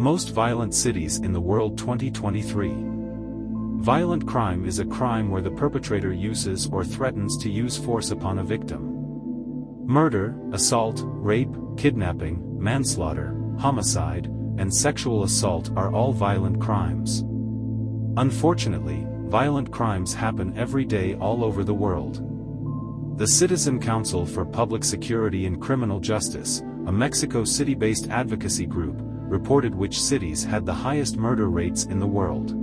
Most violent cities in the world 2023. Violent crime is a crime where the perpetrator uses or threatens to use force upon a victim. Murder, assault, rape, kidnapping, manslaughter, homicide, and sexual assault are all violent crimes. Unfortunately, violent crimes happen every day all over the world. The Citizen Council for Public Security and Criminal Justice, a Mexico City-based advocacy group, reported which cities had the highest murder rates in the world.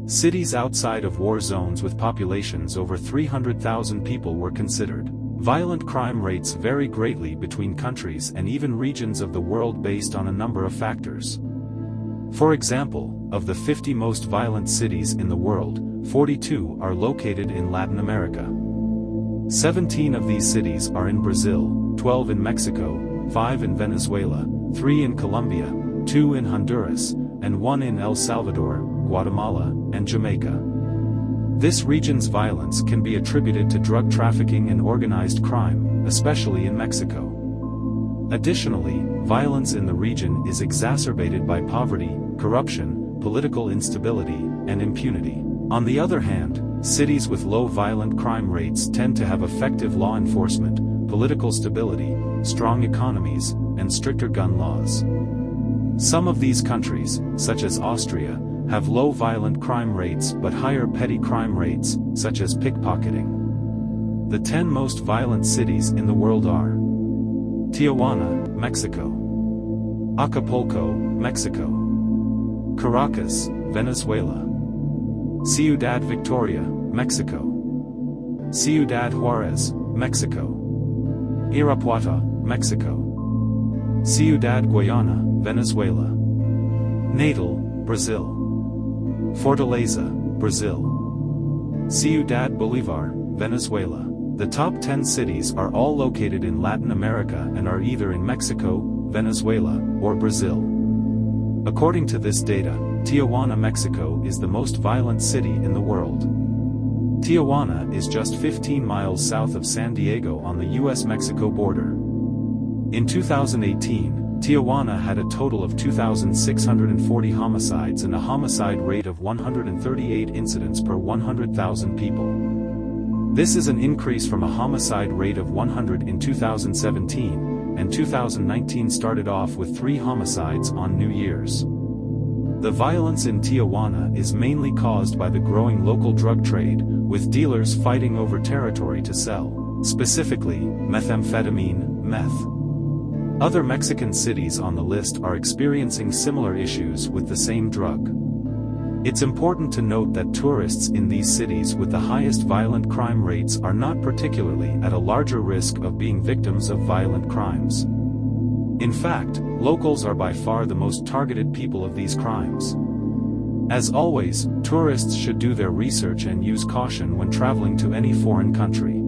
Cities outside of war zones with populations over 300,000 people were considered. Violent crime rates vary greatly between countries and even regions of the world based on a number of factors. For example, of the 50 most violent cities in the world, 42 are located in Latin America. 17 of these cities are in Brazil, 12 in Mexico, 5 in Venezuela, 3 in Colombia, 2 in Honduras, and 1 in El Salvador, Guatemala, and Jamaica. This region's violence can be attributed to drug trafficking and organized crime, especially in Mexico. Additionally, violence in the region is exacerbated by poverty, corruption, political instability, and impunity. On the other hand, cities with low violent crime rates tend to have effective law enforcement, political stability, strong economies, and stricter gun laws. Some of these countries, such as Austria, have low violent crime rates but higher petty crime rates, such as pickpocketing. The 10 most violent cities in the world are Tijuana, Mexico; Acapulco, Mexico; Caracas, Venezuela; Ciudad Victoria, Mexico; Ciudad Juarez, Mexico; Irapuato, Mexico; Ciudad Guayana, Venezuela; Natal, Brazil; Fortaleza, Brazil; Ciudad Bolívar, Venezuela. The top 10 cities are all located in Latin America and are either in Mexico, Venezuela, or Brazil. According to this data, Tijuana, Mexico is the most violent city in the world. Tijuana is just 15 miles south of San Diego on the US-Mexico border. In 2018, Tijuana had a total of 2,640 homicides and a homicide rate of 138 incidents per 100,000 people. This is an increase from a homicide rate of 100 in 2017, and 2019 started off with 3 homicides on New Year's. The violence in Tijuana is mainly caused by the growing local drug trade, with dealers fighting over territory to sell, specifically, methamphetamine, meth. Other Mexican cities on the list are experiencing similar issues with the same drug. It's important to note that tourists in these cities with the highest violent crime rates are not particularly at a larger risk of being victims of violent crimes. In fact, locals are by far the most targeted people of these crimes. As always, tourists should do their research and use caution when traveling to any foreign country.